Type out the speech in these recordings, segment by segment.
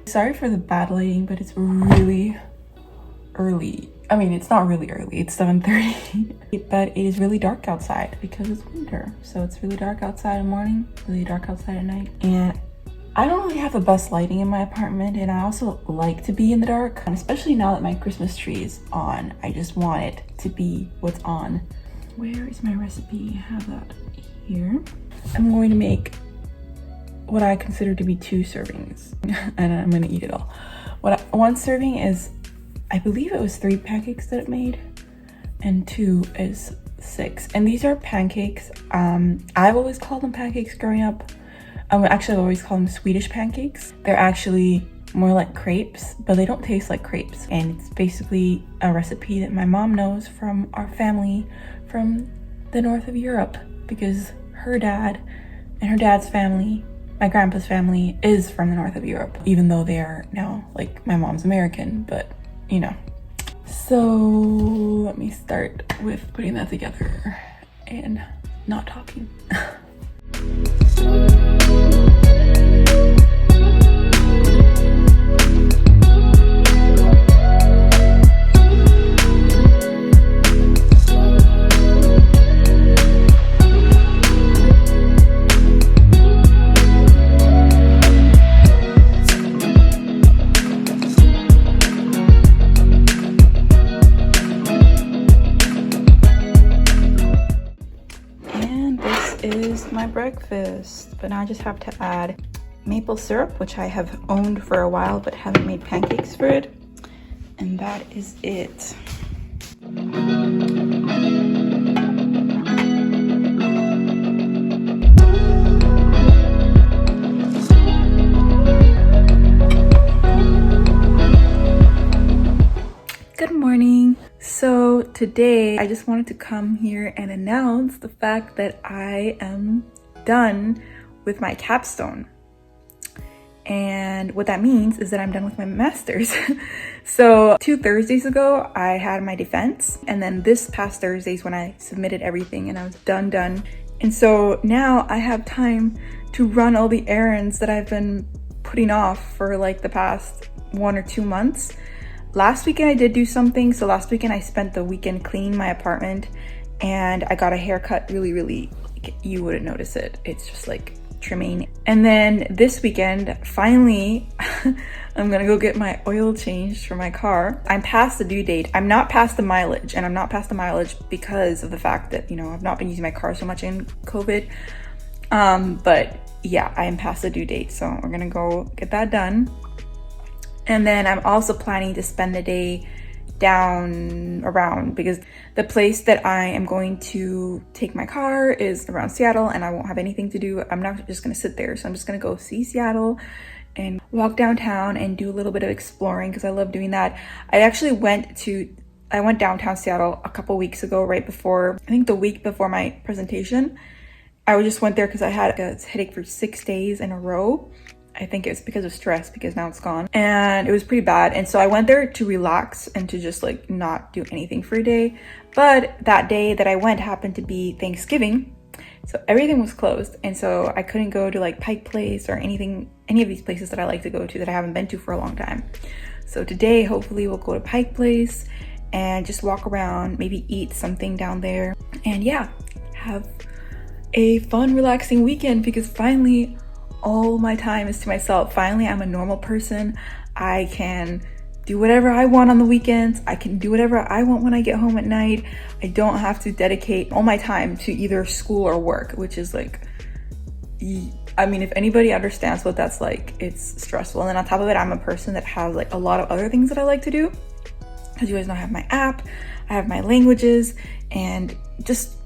Sorry for the bad lighting, but it's really early. I mean, it's not really early, it's 7:30, but it is really dark outside because it's winter. So it's really dark outside in the morning, really dark outside at night. And I don't really have the best lighting in my apartment, and I also like to be in the dark. And especially now that my Christmas tree is on, I just want it to be what's on. Where is my recipe? I have that here. I'm going to make what I consider to be 2 servings, and I'm gonna eat it all. One serving is, I believe it was 3 pancakes that it made, and 2 is 6. And these are pancakes. I've always called them pancakes growing up. Actually, I've always called them Swedish pancakes. They're actually more like crepes, but they don't taste like crepes. And it's basically a recipe that my mom knows from our family from the north of Europe, because her dad and her dad's family, my grandpa's family, is from the north of Europe, even though they are now, like, my mom's American, but you know. So let me start with putting that together and not talking. My breakfast, but now I just have to add maple syrup, which I have owned for a while but haven't made pancakes for it, and that is it. Good morning. So today I just wanted to come here and announce the fact that I am done with my capstone. And what that means is that I'm done with my master's. So 2 Thursdays ago, I had my defense, and then this past Thursday is when I submitted everything and I was done. And so now I have time to run all the errands that I've been putting off for like the past 1 or 2 months. Last weekend I did do something. So last weekend I spent the weekend cleaning my apartment, and I got a haircut. Really, you wouldn't notice it. It's just like trimming. And then this weekend, finally, I'm gonna go get my oil changed for my car. I'm past the due date. I'm not past the mileage, and I'm not past the mileage because of the fact that, you know, I've not been using my car so much in COVID. But yeah, I am past the due date. So we're gonna go get that done. And then I'm also planning to spend the day down around, because the place that I am going to take my car is around Seattle, and I won't have anything to do. I'm not just gonna sit there. So I'm just gonna go see Seattle and walk downtown and do a little bit of exploring, because I love doing that. I actually went downtown Seattle a couple weeks ago, right before, I think the week before my presentation. I just went there because I had a headache for 6 days in a row. I think it's because of stress, because now it's gone, and it was pretty bad. And so I went there to relax and to just like not do anything for a day. But that day that I went happened to be Thanksgiving, so everything was closed, and so I couldn't go to like Pike Place or any of these places that I like to go to that I haven't been to for a long time. So today, hopefully, we'll go to Pike Place and just walk around, maybe eat something down there, and yeah, have a fun, relaxing weekend, because finally all my time is to myself. Finally, I'm a normal person. I can do whatever I want on the weekends. I can do whatever I want when I get home at night. I don't have to dedicate all my time to either school or work, which is like, I mean, if anybody understands what that's like, it's stressful. And then on top of it, I'm a person that has like a lot of other things that I like to do. As you guys know, I have my app, I have my languages, and just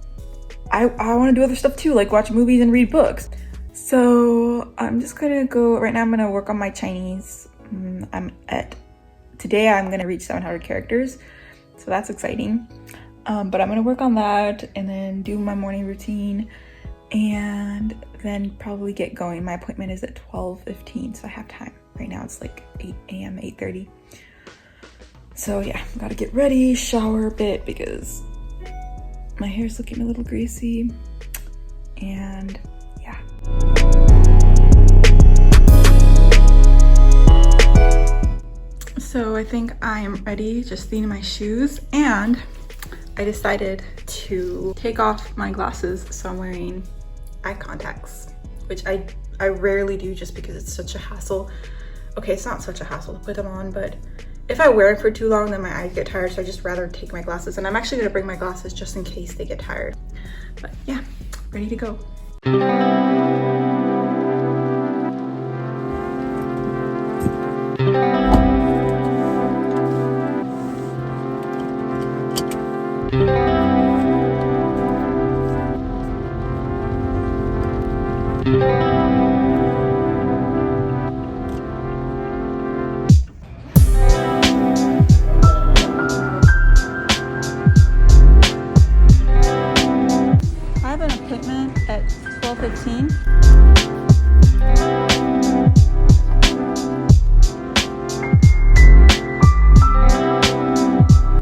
I want to do other stuff too, like watch movies and read books. So I'm just gonna go, right now I'm gonna work on my Chinese. Today I'm gonna reach 700 characters, so that's exciting. But I'm gonna work on that and then do my morning routine, and then probably get going. My appointment is at 12:15, so I have time. Right now it's like 8 a.m., 8:30. So yeah, gotta get ready, shower a bit because my hair's looking a little greasy, and yeah. think I am ready, just cleaning my shoes, and I decided to take off my glasses, so I'm wearing eye contacts, which I rarely do just because it's such a hassle. Okay, it's not such a hassle to put them on, but if I wear it for too long, then my eyes get tired, so I just rather take my glasses. And I'm actually gonna bring my glasses just in case they get tired. But yeah, ready to go. I have an appointment at 12:15.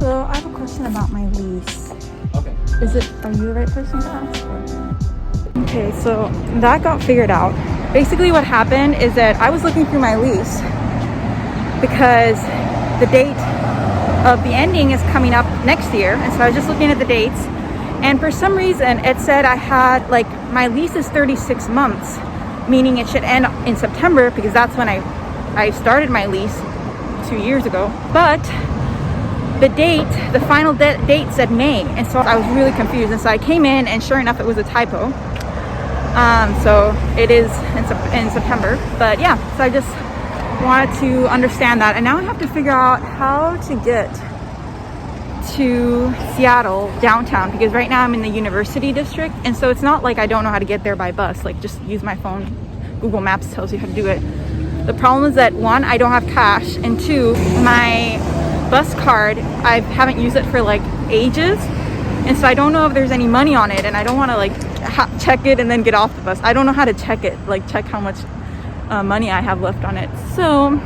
So I have a question about my lease. Okay. Are you the right person to ask? Okay, so that got figured out. Basically what happened is that I was looking through my lease because the date of the ending is coming up next year, and so I was just looking at the dates, and for some reason it said I had, like, my lease is 36 months, meaning it should end in September because that's when I started my lease 2 years ago. But the final date said May, and so I was really confused, and so I came in and sure enough it was a typo. So it is in September, but yeah, so I just wanted to understand that, and now I have to figure out how to get to Seattle downtown, because right now I'm in the University District, and so it's not like I don't know how to get there by bus. Like, just use my phone, Google Maps tells you how to do it. The problem is that, one, I don't have cash, and two, my bus card, I haven't used it for like ages, and so I don't know if there's any money on it, and I don't want to like check it and then get off the bus. I don't know how to check it, like check how much money I have left on it. So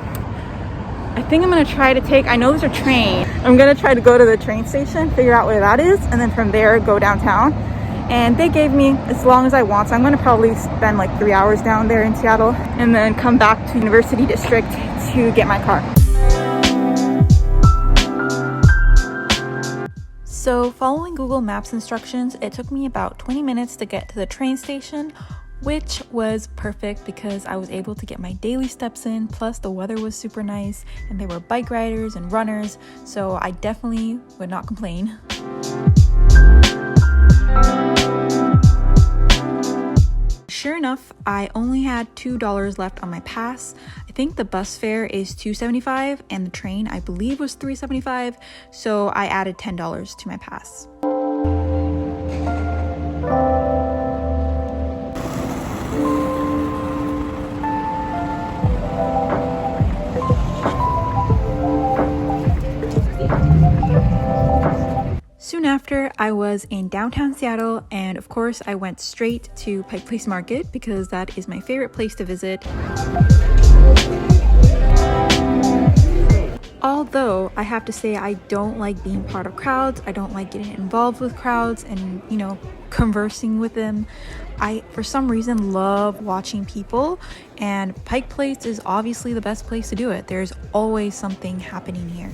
I think I'm gonna try to take, I know there's a train, I'm gonna try to go to the train station, figure out where that is, and then from there go downtown. And they gave me as long as I want, so I'm gonna probably spend like 3 hours down there in Seattle and then come back to University District to get my car. So following Google Maps instructions, it took me about 20 minutes to get to the train station, which was perfect because I was able to get my daily steps in, plus the weather was super nice and there were bike riders and runners, so I definitely would not complain. Sure enough, I only had $2 left on my pass. I think the bus fare is $2.75 and the train, I believe, was $3.75, so I added $10 to my pass. Soon after, I was in downtown Seattle, and of course I went straight to Pike Place Market because that is my favorite place to visit. Although I have to say I don't like being part of crowds, I don't like getting involved with crowds and, you know, conversing with them. I, for some reason, love watching people, and Pike Place is obviously the best place to do it. There's always something happening here.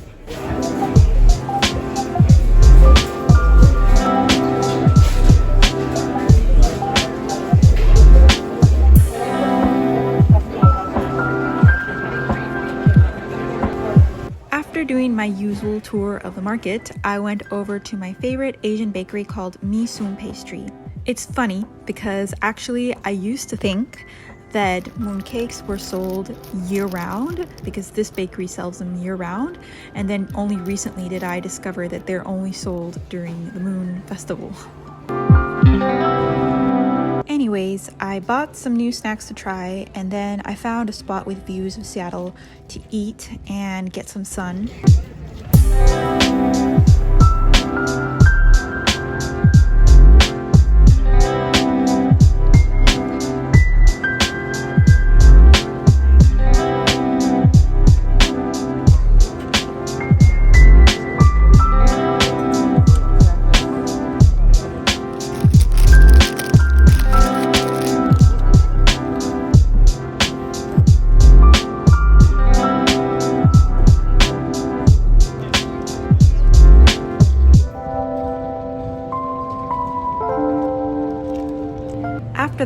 After doing my usual tour of the market, I went over to my favorite Asian bakery called Mi Soon Pastry. It's funny because actually I used to think that mooncakes were sold year-round because this bakery sells them year-round, and then only recently did I discover that they're only sold during the Moon Festival. Anyways, I bought some new snacks to try, and then I found a spot with views of Seattle to eat and get some sun.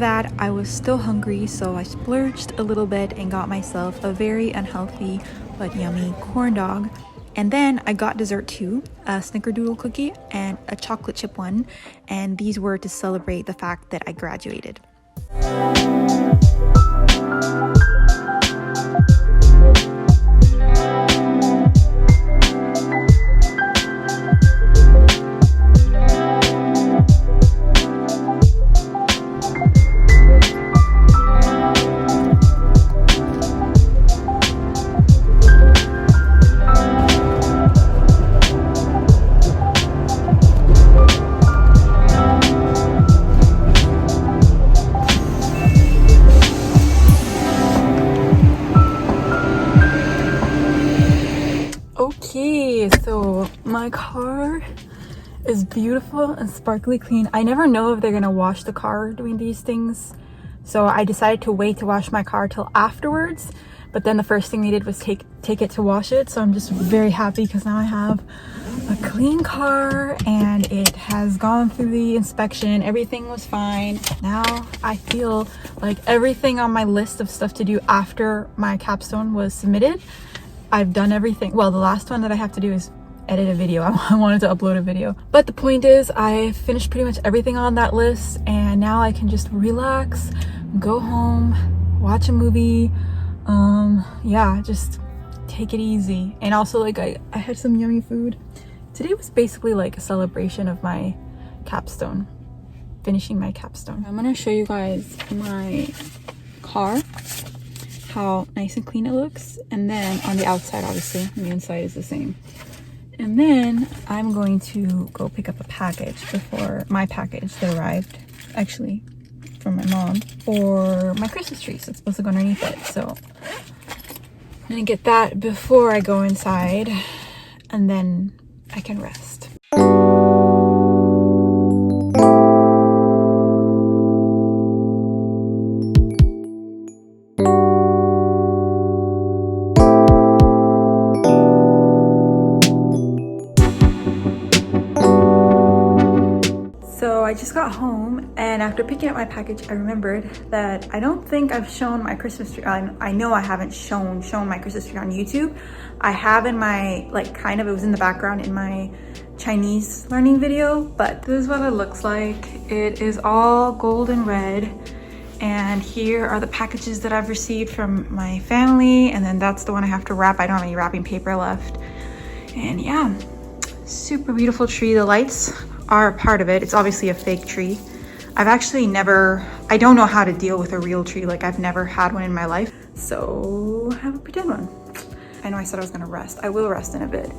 that, I was still hungry, so I splurged a little bit and got myself a very unhealthy but yummy corn dog. And then I got dessert too, a snickerdoodle cookie and a chocolate chip one, and these were to celebrate the fact that I graduated. Okay, so my car is beautiful and sparkly clean. I never know if they're gonna wash the car doing these things, so I decided to wait to wash my car till afterwards. But then the first thing they did was take it to wash it, so I'm just very happy because now I have a clean car and it has gone through the inspection. Everything was fine. Now I feel like everything on my list of stuff to do after my capstone was submitted, I've done everything. Well, the last one that I have to do is edit a video. I wanted to upload a video. But the point is, I finished pretty much everything on that list, and now I can just relax, go home, watch a movie. Yeah, just take it easy. And also, like, I had some yummy food. Today was basically like a celebration of my capstone, finishing my capstone. I'm gonna show you guys my car, how nice and clean it looks, and then on the outside, obviously, and the inside is the same. And then I'm going to go pick up a package before my package that arrived, actually from my mom, for my Christmas tree. So it's supposed to go underneath it. So I'm gonna get that before I go inside, and then I can rest. So I just got home, and after picking up my package, I remembered that I don't think I've shown my Christmas tree. I know I haven't shown my Christmas tree on YouTube. I have in my, like, kind of, it was in the background in my Chinese learning video, but this is what it looks like. It is all gold and red, and here are the packages that I've received from my family, and then that's the one I have to wrap. I don't have any wrapping paper left. And yeah, super beautiful tree. The lights are a part of it. It's obviously a fake tree. I've actually I don't know how to deal with a real tree. Like, I've never had one in my life, so I have a pretend one. I know I said I was gonna rest. I will rest in a bit.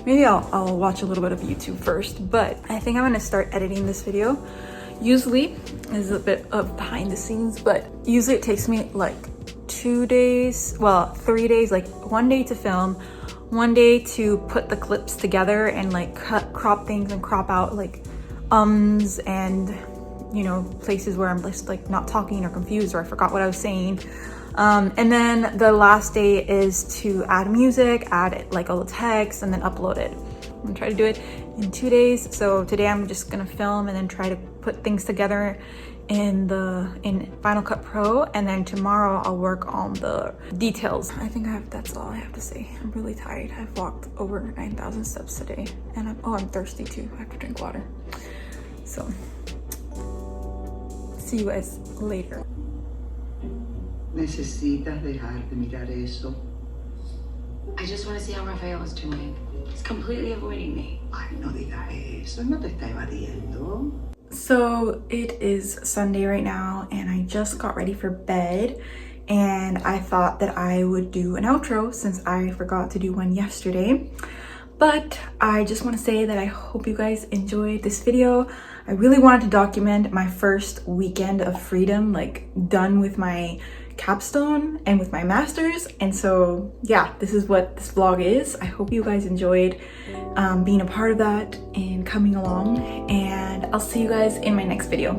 Maybe I'll watch a little bit of YouTube first, but I think I'm gonna start editing this video. Usually, this is a bit of behind the scenes, but usually it takes me like 2 days, well, 3 days, like 1 day to film, 1 day to put the clips together and like crop things and crop out like and, you know, places where I'm just like not talking or confused or I forgot what I was saying. And then the last day is to add music, add like all the text, and then upload it. I'm gonna try to do it in 2 days. So today I'm just gonna film and then try to put things together in Final Cut Pro, and then tomorrow I'll work on the details. I think that's all I have to say. I'm really tired. I've walked over 9,000 steps today, and I'm thirsty too. I have to drink water. So see you guys later. Necesitas dejar de mirar eso. I just want to see how Rafael is doing. He's completely avoiding me. Ay, no digas eso, no te está evadiendo. So it is Sunday right now, and I just got ready for bed, and I thought that I would do an outro since I forgot to do one yesterday. But I just want to say that I hope you guys enjoyed this video. I really wanted to document my first weekend of freedom, like done with my capstone and with my masters. And so yeah, this is what this vlog is. I hope you guys enjoyed being a part of that and coming along, and I'll see you guys in my next video.